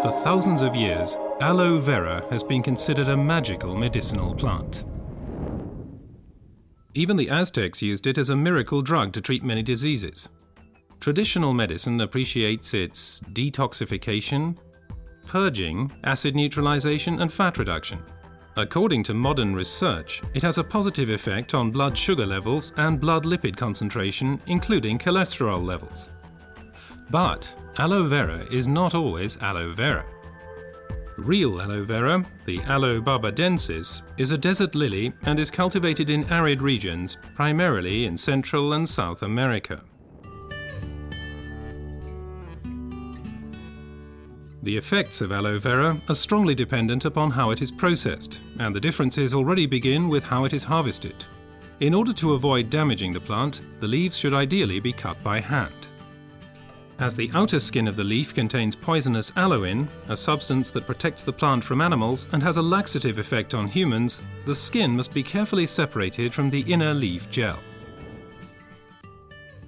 For thousands of years, aloe vera has been considered a magical medicinal plant. Even the Aztecs used it as a miracle drug to treat many diseases. Traditional medicine appreciates its detoxification, purging, acid neutralization, and fat reduction. According to modern research, it has a positive effect on blood sugar levels and blood lipid concentration, including cholesterol levels. But aloe vera is not always aloe vera. Real aloe vera, the Aloe barbadensis, is a desert lily and is cultivated in arid regions, primarily in Central and South America. The effects of aloe vera are strongly dependent upon how it is processed, and the differences already begin with how it is harvested. In order to avoid damaging the plant, the leaves should ideally be cut by hand. As the outer skin of the leaf contains poisonous aloin, a substance that protects the plant from animals and has a laxative effect on humans, the skin must be carefully separated from the inner leaf gel.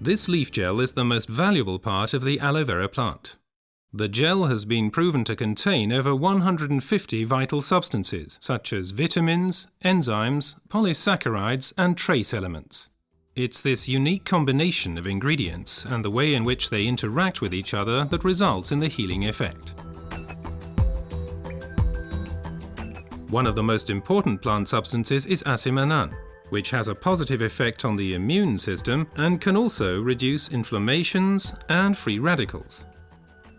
This leaf gel is the most valuable part of the aloe vera plant. The gel has been proven to contain over 150 vital substances, such as vitamins, enzymes, polysaccharides, and trace elements. It's this unique combination of ingredients and the way in which they interact with each other that results in the healing effect. One of the most important plant substances is asiminan, which has a positive effect on the immune system and can also reduce inflammations and free radicals.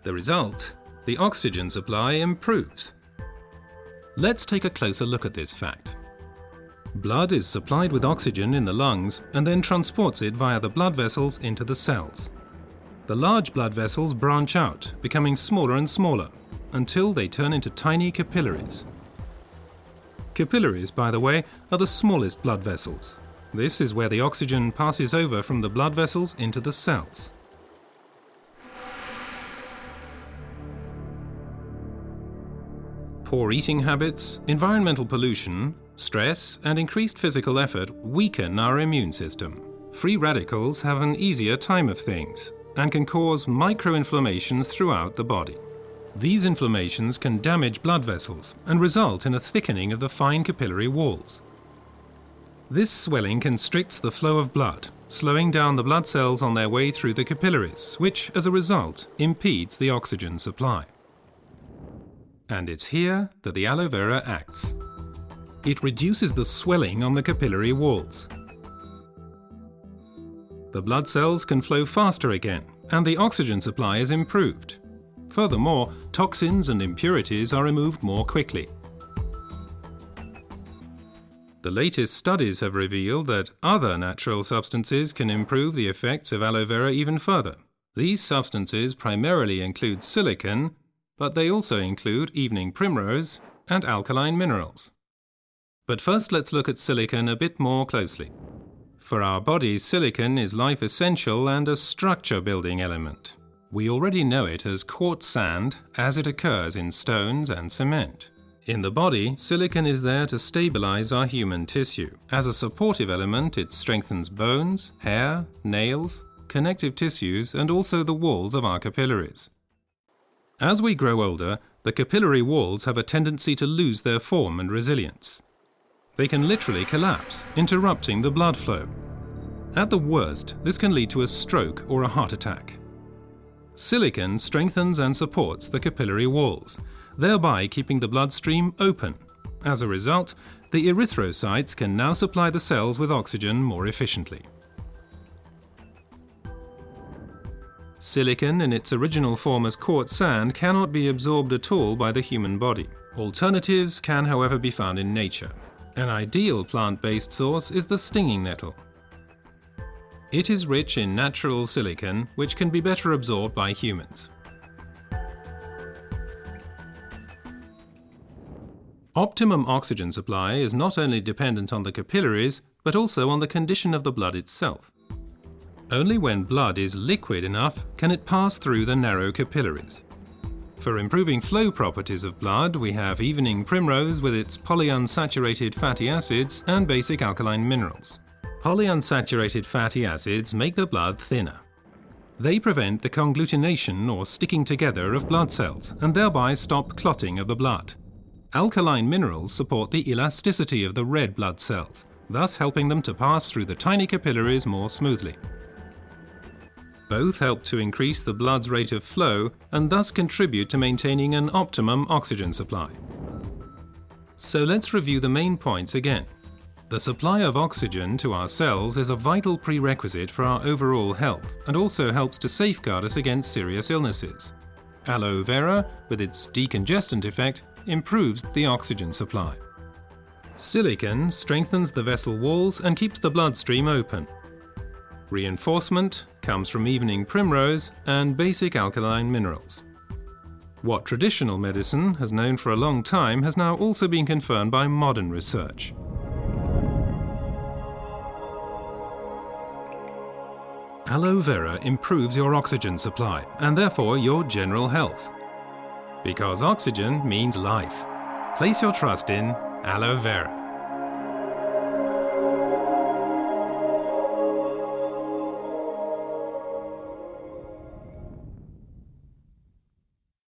The result, the oxygen supply improves. Let's take a closer look at this fact. Blood is supplied with oxygen in the lungs and then transports it via the blood vessels into the cells. The large blood vessels branch out, becoming smaller and smaller, until they turn into tiny capillaries. Capillaries, by the way, are the smallest blood vessels. This is where the oxygen passes over from the blood vessels into the cells. Poor eating habits, environmental pollution, stress, and increased physical effort weaken our immune system. Free radicals have an easier time of things and can cause microinflammations throughout the body. These inflammations can damage blood vessels and result in a thickening of the fine capillary walls. This swelling constricts the flow of blood, slowing down the blood cells on their way through the capillaries, which, as a result, impedes the oxygen supply. And it's here that the aloe vera acts. It reduces the swelling on the capillary walls. The blood cells can flow faster again, and the oxygen supply is improved. Furthermore, toxins and impurities are removed more quickly. The latest studies have revealed that other natural substances can improve the effects of aloe vera even further. These substances primarily include silicon, but they also include evening primrose and alkaline minerals. But first, let's look at silicon a bit more closely. For our bodies, silicon is life essential and a structure-building element. We already know it as quartz sand, as it occurs in stones and cement. In the body, silicon is there to stabilize our human tissue. As a supportive element, it strengthens bones, hair, nails, connective tissues, and also the walls of our capillaries. As we grow older, the capillary walls have a tendency to lose their form and resilience. They can literally collapse, interrupting the blood flow. At the worst, this can lead to a stroke or a heart attack. Silicon strengthens and supports the capillary walls, thereby keeping the bloodstream open. As a result, the erythrocytes can now supply the cells with oxygen more efficiently. Silicon in its original form as quartz sand cannot be absorbed at all by the human body. Alternatives can, however, be found in nature. An ideal plant-based source is the stinging nettle. It is rich in natural silicon, which can be better absorbed by humans. Optimum oxygen supply is not only dependent on the capillaries, but also on the condition of the blood itself. Only when blood is liquid enough can it pass through the narrow capillaries. For improving flow properties of blood, we have evening primrose with its polyunsaturated fatty acids and basic alkaline minerals. Polyunsaturated fatty acids make the blood thinner. They prevent the conglutination or sticking together of blood cells and thereby stop clotting of the blood. Alkaline minerals support the elasticity of the red blood cells, thus helping them to pass through the tiny capillaries more smoothly. Both help to increase the blood's rate of flow and thus contribute to maintaining an optimum oxygen supply. So let's review the main points again. The supply of oxygen to our cells is a vital prerequisite for our overall health and also helps to safeguard us against serious illnesses. Aloe vera, with its decongestant effect, improves the oxygen supply. Silicon strengthens the vessel walls and keeps the bloodstream open. Reinforcement comes from evening primrose and basic alkaline minerals. What traditional medicine has known for a long time has now also been confirmed by modern research. Aloe vera improves your oxygen supply and therefore your general health. Because oxygen means life. Place your trust in Aloe Vera.